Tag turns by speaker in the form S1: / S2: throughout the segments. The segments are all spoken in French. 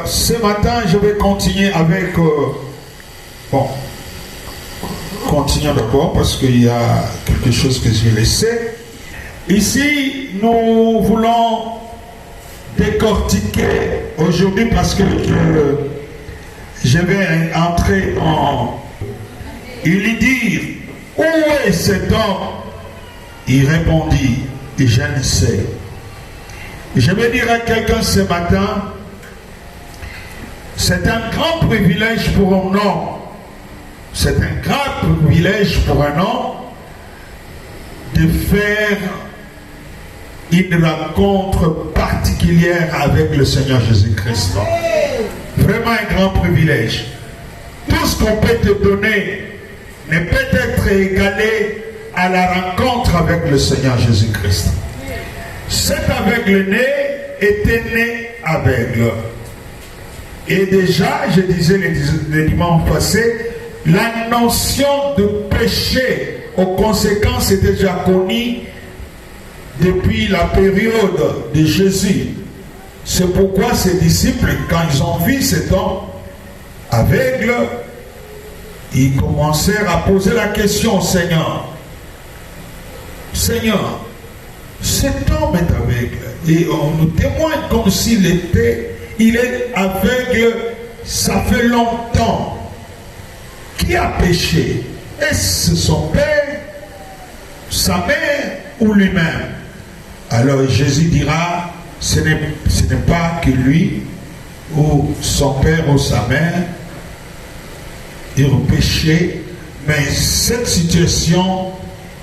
S1: Ce matin, je vais continuer avec... continuons d'abord parce qu'il y a quelque chose que j'ai laissé. Ici, nous voulons décortiquer aujourd'hui parce que je vais entrer en... Il lui dit, où est cet homme? Il répondit, je ne sais. Je vais dire à quelqu'un ce matin, c'est un grand privilège pour un homme. C'est un grand privilège pour un homme de faire une rencontre particulière avec le Seigneur Jésus-Christ. Vraiment un grand privilège. Tout ce qu'on peut te donner ne peut être égalé à la rencontre avec le Seigneur Jésus-Christ. Cet aveugle-né était né aveugle. Et déjà, je disais le dimanche passé, la notion de péché aux conséquences est déjà connue depuis la période de Jésus. C'est pourquoi ses disciples, quand ils ont vu cet homme aveugle, ils commencèrent à poser la question au Seigneur. Seigneur, cet homme est aveugle. Et on nous témoigne comme s'il était, il est aveugle, ça fait longtemps. Qui a péché? Est-ce son père, sa mère ou lui-même? Alors Jésus dira, ce n'est pas que lui ou son père ou sa mère ils ont péché, mais cette situation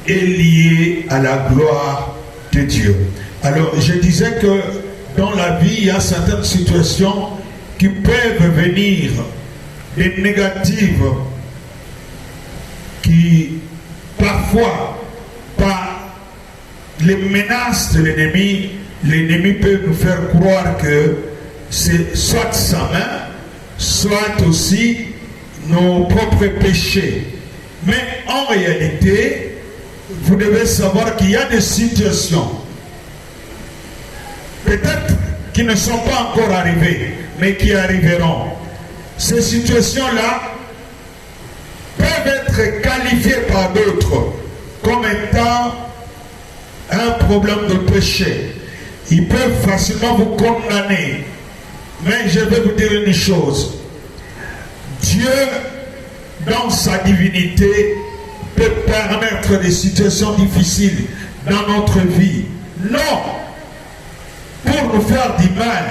S1: est liée à la gloire de Dieu. Alors je disais que dans la vie, il y a certaines situations qui peuvent venir, des négatives, qui parfois, par les menaces de l'ennemi peut nous faire croire que c'est soit sa main, soit aussi nos propres péchés. Mais en réalité, vous devez savoir qu'il y a des situations, peut-être qui ne sont pas encore arrivées, mais qui arriveront. Ces situations-là peuvent être qualifiées par d'autres comme étant un problème de péché. Ils peuvent facilement vous condamner. Mais je vais vous dire une chose. Dieu, dans sa divinité, peut permettre des situations difficiles dans notre vie. Non pour nous faire du mal,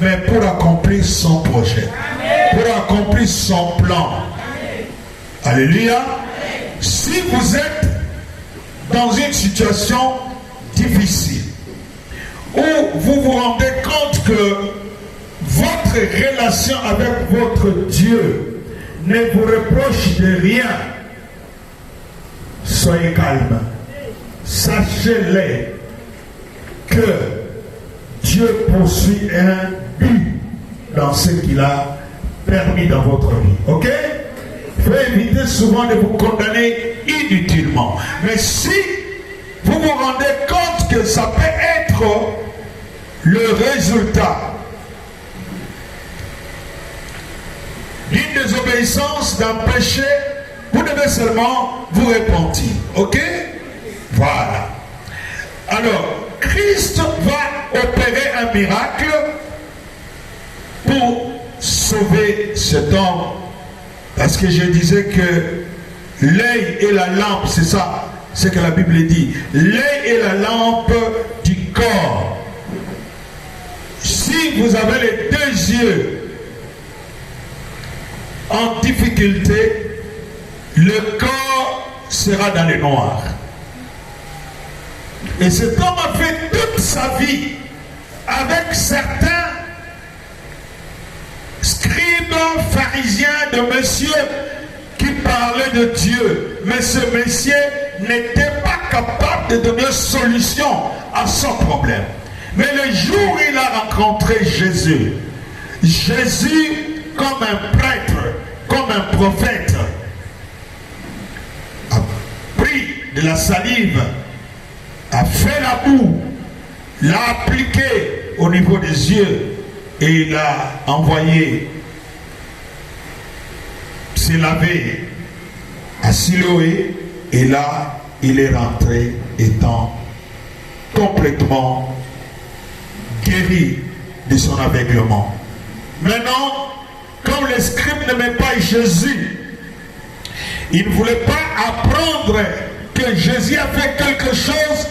S1: mais pour accomplir son projet. Pour accomplir son plan. Alléluia. Si vous êtes dans une situation difficile, où vous vous rendez compte que votre relation avec votre Dieu ne vous reproche de rien, soyez calme. Sachez-le que Dieu poursuit un but dans ce qu'il a permis dans votre vie. Ok? Il faut éviter souvent de vous condamner inutilement. Mais si vous vous rendez compte que ça peut être le résultat d'une désobéissance, d'un péché, vous devez seulement vous repentir. Ok? Voilà. Alors, Christ va opérer un miracle pour sauver cet homme. Parce que je disais que l'œil et la lampe, c'est ça, c'est que la Bible dit. L'œil est la lampe du corps. Si vous avez les deux yeux en difficulté, le corps sera dans le noir. Et cet homme a fait toute sa vie avec certains scribes pharisiens de monsieur qui parlaient de Dieu. Mais ce monsieur n'était pas capable de donner solution à son problème. Mais le jour où il a rencontré Jésus, Jésus, comme un prêtre, comme un prophète, a pris de la salive, a fait la boue, l'a appliqué au niveau des yeux et il a envoyé se laver à Siloé, et là, il est rentré étant complètement guéri de son aveuglement. Maintenant, comme les scribes n'aimaient pas Jésus, ils ne voulaient pas apprendre que Jésus a fait quelque chose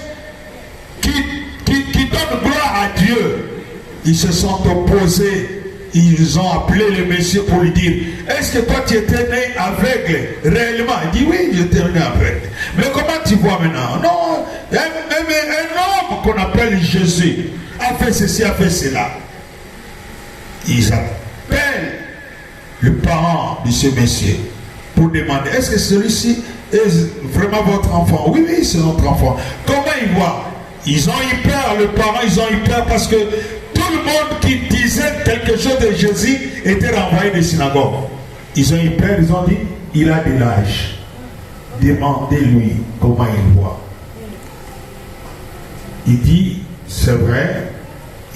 S1: qui donne gloire à Dieu. Ils se sont opposés. Ils ont appelé le monsieur pour lui dire: est-ce que toi tu étais né aveugle réellement? Il dit: oui, j'étais né aveugle. Mais comment tu vois maintenant? Non, un homme qu'on appelle Jésus a fait ceci, a fait cela. Ils appellent le parent de ce monsieur pour demander: est-ce que celui-ci est vraiment votre enfant? Oui, oui, c'est notre enfant. Comment ils voient? Ils ont eu peur, le parent, ils ont eu peur parce que tout le monde qui disait quelque chose de Jésus était renvoyé des synagogues. Ils ont eu peur, ils ont dit: il a de l'âge. Demandez-lui comment il voit. Il dit: c'est vrai,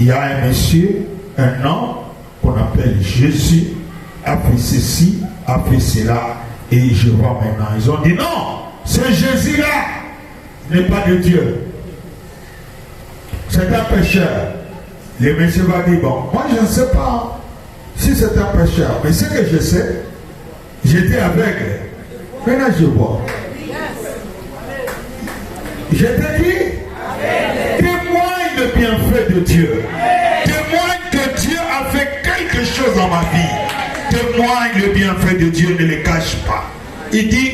S1: il y a un monsieur, un homme qu'on appelle Jésus, a fait ceci, a fait cela, et je vois maintenant. Ils ont dit: non, ce Jésus-là n'est pas de Dieu. C'est un pécheur. Le monsieur va dire: bon, moi je ne sais pas si c'est un pécheur, mais ce que je sais, j'étais aveugle. Maintenant je vois. Je te dis, témoigne le bienfait de Dieu. Témoigne que Dieu a fait quelque chose dans ma vie. Témoigne le bienfait de Dieu, ne le cache pas. Il dit,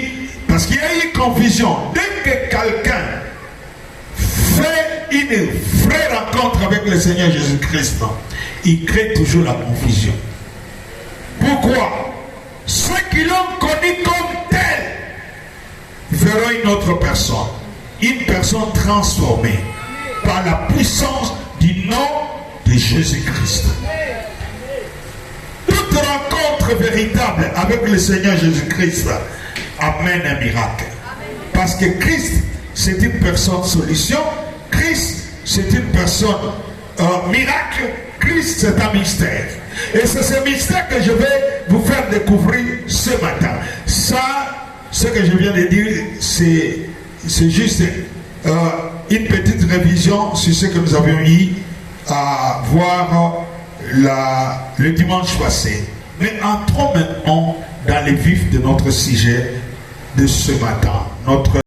S1: parce qu'il y a eu confusion. Dès que quelqu'un fait une vraie rencontre avec le Seigneur Jésus-Christ, il crée toujours la confusion. Pourquoi? Ceux qui l'ont connu comme tel verront une autre personne. Une personne transformée par la puissance du nom de Jésus-Christ. Toute rencontre véritable avec le Seigneur Jésus-Christ amène un miracle. Parce que Christ, c'est une personne solution. Christ, c'est une personne miracle. Christ, c'est un mystère. Et c'est ce mystère que je vais vous faire découvrir ce matin. Ça, ce que je viens de dire, c'est juste une petite révision sur ce que nous avions eu à voir le dimanche passé. Mais entrons maintenant dans le vif de notre sujet de ce matin. Notre